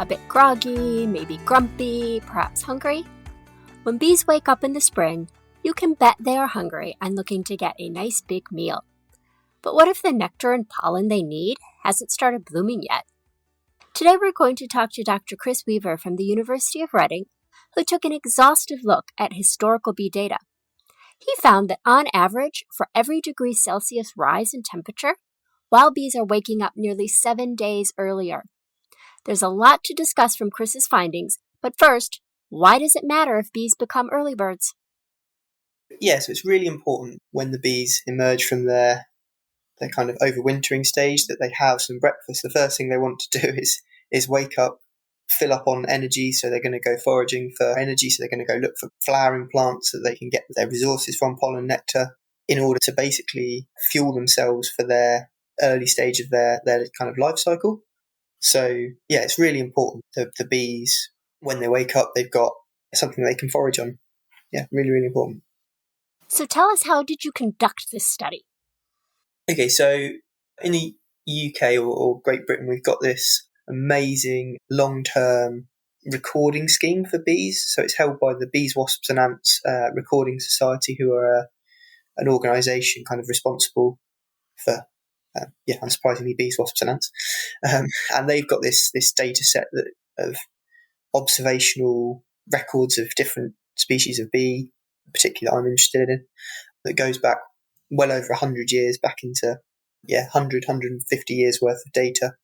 A bit groggy, maybe grumpy, perhaps hungry? When bees wake up in the spring, you can bet they are hungry and looking to get a nice big meal. But what if the nectar and pollen they need hasn't started blooming yet? Today we're going to talk to Dr. Chris Wyver from the University of Reading, who took an exhaustive look at historical bee data. He found that on average, for every degree Celsius rise in temperature, wild bees are waking up nearly 7 days earlier. There's a lot to discuss from Chris's findings, but first, why does it matter if bees become early birds? Yeah, so it's really important when the bees emerge from their kind of overwintering stage that they have some breakfast. The first thing they want to do is wake up, fill up on energy, so they're going to go foraging for energy, so they're going to go look for flowering plants that they can get their resources from, pollen, nectar, in order to basically fuel themselves for their early stage of their kind of life cycle. So, yeah, it's really important that the bees, when they wake up, they've got something they can forage on. Yeah, really, really important. So tell us, how did you conduct this study? Okay, so in the UK or Great Britain, we've got this amazing long-term recording scheme for bees. So it's held by the Bees, Wasps and Ants Recording Society, who are an organisation kind of responsible for, unsurprisingly, bees, wasps and ants. And they've got this data set of observational records of different species of bee, particularly I'm interested in, that goes back well over 100 years, back into 150 years worth of data.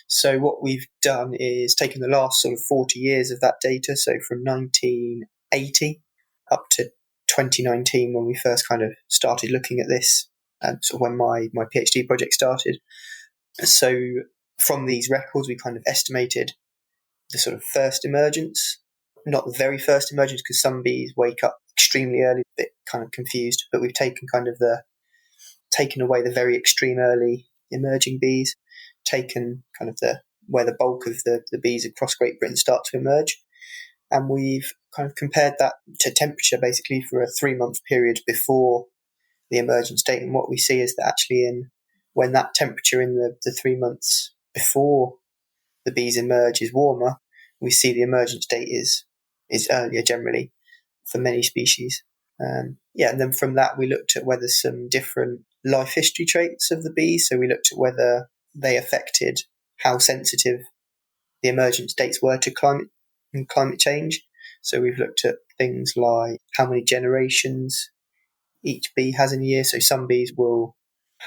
So what we've done is taken the last sort of 40 years of that data, so from 1980 up to 2019, when we first kind of started looking at this, and sort of when my PhD project started. So from these records, we kind of estimated the sort of first emergence, not the very first emergence, because some bees wake up extremely early, a bit kind of confused, but we've taken away the very extreme early emerging bees, taken kind of where the bulk of the bees across Great Britain start to emerge. And we've kind of compared that to temperature basically for a 3-month period before the emergence date. And what we see is that actually when that temperature in the 3 months before the bees emerge is warmer, we see the emergence date is earlier generally for many species. And then from that we looked at whether some different life history traits of the bees. So we looked at whether they affected how sensitive the emergence dates were to climate change. So we've looked at things like how many generations each bee has in a year. So some bees will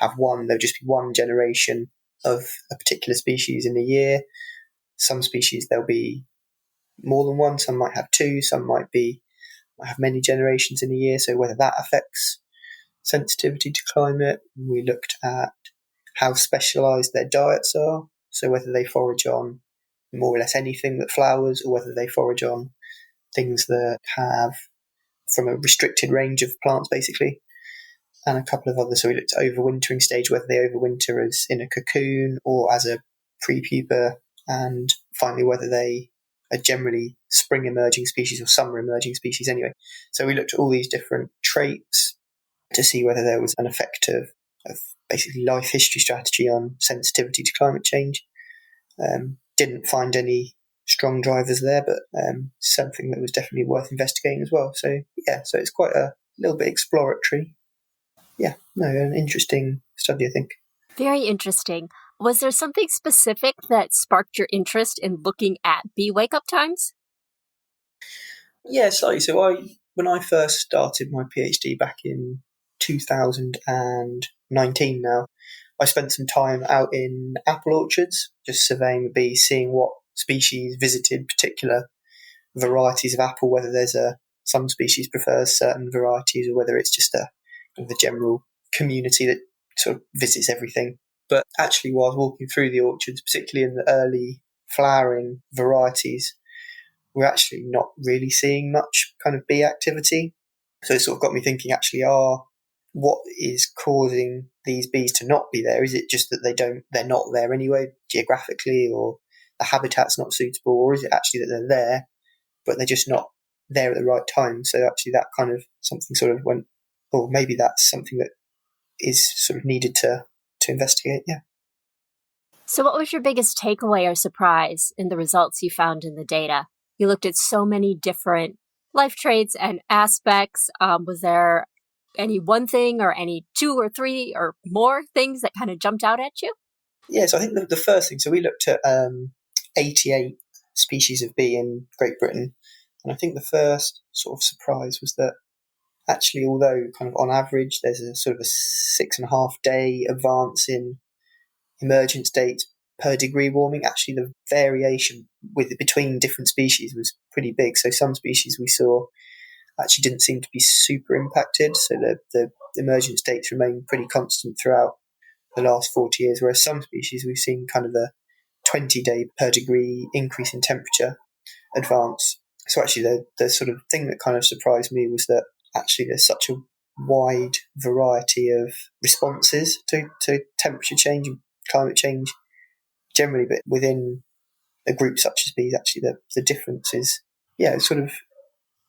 have there'll just be one generation of a particular species in a year. Some species there'll be more than one, some might have two, some might have many generations in a year, so whether that affects sensitivity to climate. We looked at how specialised their diets are, so whether they forage on more or less anything that flowers, or whether they forage on things that have from a restricted range of plants basically, and a couple of others. So we looked at overwintering stage, whether they overwinter as in a cocoon or as a prepupa, and finally whether they are generally spring emerging species or summer emerging species anyway. So we looked at all these different traits to see whether there was an effect of basically life history strategy on sensitivity to climate change. Didn't find any strong drivers there, but something that was definitely worth investigating as well. So so it's quite a little bit exploratory. An interesting study, I think. Very interesting. Was there something specific that sparked your interest in looking at bee wake-up times? Yeah, slightly. So when I first started my PhD back in 2019 now, I spent some time out in apple orchards, just surveying the bees, seeing what species visited particular varieties of apple, whether some species prefers certain varieties, or whether it's just the general community that sort of visits everything. But actually, while I was walking through the orchards, particularly in the early flowering varieties, we're actually not really seeing much kind of bee activity. So it sort of got me thinking, actually, what is causing these bees to not be there? Is it just that they're not there anyway, geographically, or the habitat's not suitable, or is it actually that they're there, but they're just not there at the right time? So actually that kind of something sort of went, or maybe that's something that is sort of needed to investigate, yeah. So, what was your biggest takeaway or surprise in the results you found in the data? You looked at so many different life traits and aspects. Was there any one thing or any two or three or more things that kind of jumped out at you? Yeah, so I think the first thing, so we looked at 88 species of bee in Great Britain, and I think the first sort of surprise was that actually, although kind of on average there's a sort of a 6.5 day advance in emergence dates per degree warming, actually the variation between different species was pretty big. So some species we saw actually didn't seem to be super impacted, so the emergence dates remain pretty constant throughout the last 40 years, whereas some species we've seen kind of a 20-day per degree increase in temperature advance. So actually the sort of thing that kind of surprised me was that actually there's such a wide variety of responses to temperature change and climate change generally, but within a group such as bees, actually the difference is, yeah, it sort of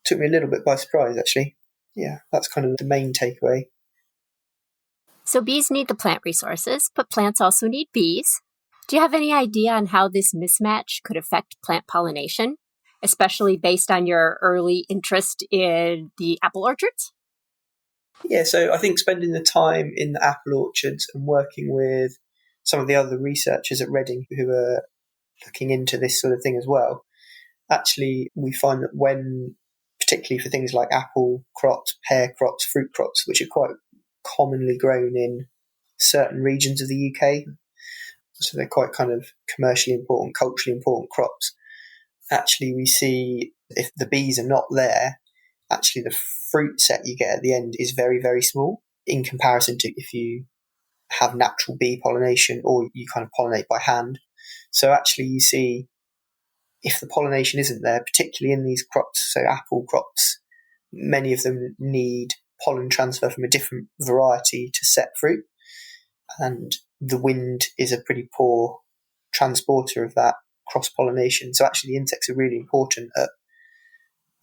took me a little bit by surprise, actually. Yeah, that's kind of the main takeaway. So, bees need the plant resources, but plants also need bees. Do you have any idea on how this mismatch could affect plant pollination, especially based on your early interest in the apple orchards? Yeah, so I think spending the time in the apple orchards and working with some of the other researchers at Reading who are looking into this sort of thing as well, actually we find that when, particularly for things like apple crops, pear crops, fruit crops, which are quite commonly grown in certain regions of the UK, so they're quite kind of commercially important, culturally important crops, actually we see if the bees are not there, actually the fruit set you get at the end is very, very small in comparison to if you have natural bee pollination or you kind of pollinate by hand. So actually you see if the pollination isn't there, particularly in these crops, so apple crops, many of them need pollen transfer from a different variety to set fruit, and the wind is a pretty poor transporter of that cross pollination. So actually, the insects are really important at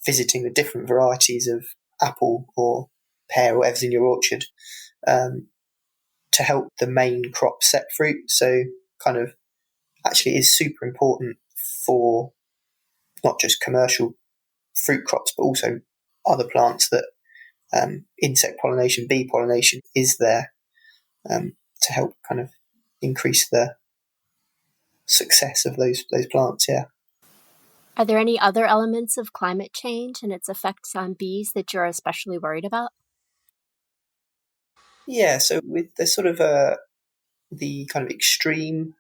visiting the different varieties of apple or pear or whatever's in your orchard um, to help the main crop set fruit. So kind of actually is super important for not just commercial fruit crops, but also other plants that insect pollination, bee pollination is there to help kind of increase the success of those plants. Yeah. Are there any other elements of climate change and its effects on bees that you're especially worried about? Yeah. So with the sort of the kind of extreme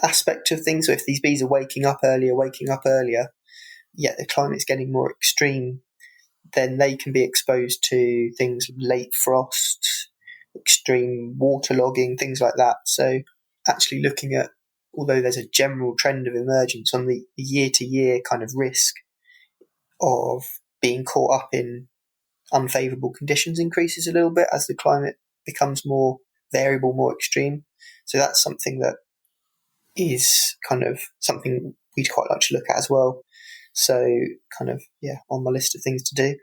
aspect of things, so if these bees are waking up earlier, yet the climate's getting more extreme, then they can be exposed to things late frosts, extreme waterlogging, things like that. So actually looking at, although there's a general trend of emergence on the year to year kind of risk of being caught up in unfavourable conditions increases a little bit as the climate becomes more variable, more extreme. So that's something that is kind of something we'd quite like to look at as well. So kind of, yeah, on my list of things to do.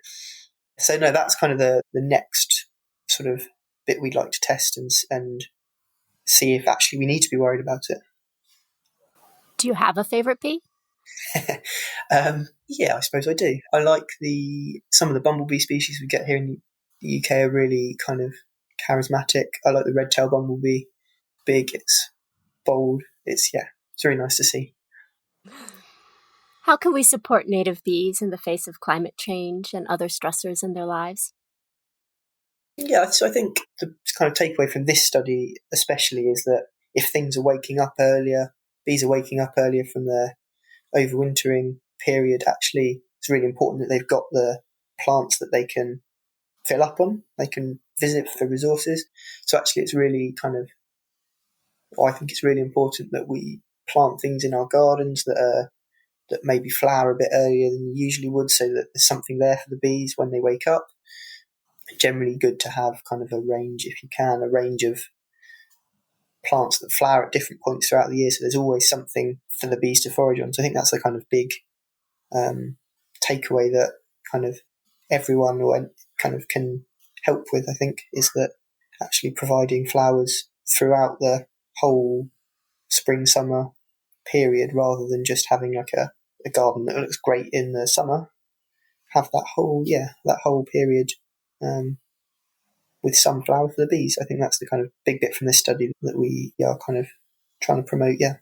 So no, that's kind of the next sort of bit we'd like to test and see if actually we need to be worried about it. Do you have a favorite bee? Yeah, I suppose I do. I like some of the bumblebee species we get here in the UK are really kind of charismatic. I like the red-tailed bumblebee. Big, it's bold. It's very nice to see. How can we support native bees in the face of climate change and other stressors in their lives? Yeah, so I think the kind of takeaway from this study, especially, is that if things are waking up earlier, bees are waking up earlier from their overwintering period. Actually, it's really important that they've got the plants that they can fill up on, they can visit for resources. So actually, it's really kind of, I think it's really important that we plant things in our gardens that maybe flower a bit earlier than you usually would, so that there's something there for the bees when they wake up. Generally, good to have kind of a range, if you can, a range of plants that flower at different points throughout the year. So there's always something for the bees to forage on. So I think that's a kind of big takeaway that kind of everyone or kind of can help with. I think is that actually providing flowers throughout the whole spring-summer period rather than just having like a garden that looks great in the summer. Have that whole period with sunflower for the bees. I think that's the kind of big bit from this study that we are kind of trying to promote. Yeah.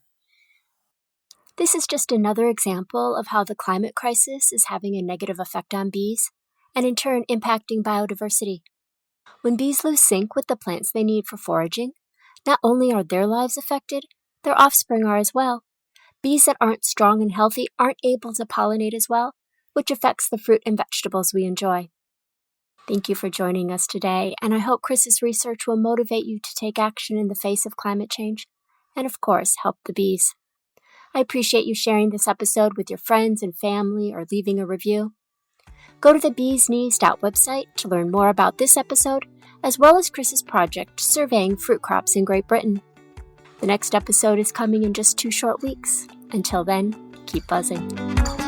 This is just another example of how the climate crisis is having a negative effect on bees, and in turn impacting biodiversity. When bees lose sync with the plants they need for foraging, not only are their lives affected, their offspring are as well. Bees that aren't strong and healthy aren't able to pollinate as well, which affects the fruit and vegetables we enjoy. Thank you for joining us today, and I hope Chris's research will motivate you to take action in the face of climate change, and of course, help the bees. I appreciate you sharing this episode with your friends and family or leaving a review. Go to the Bees Knees website to learn more about this episode, as well as Chris's project surveying fruit crops in Great Britain. The next episode is coming in just 2 short weeks. Until then, keep buzzing.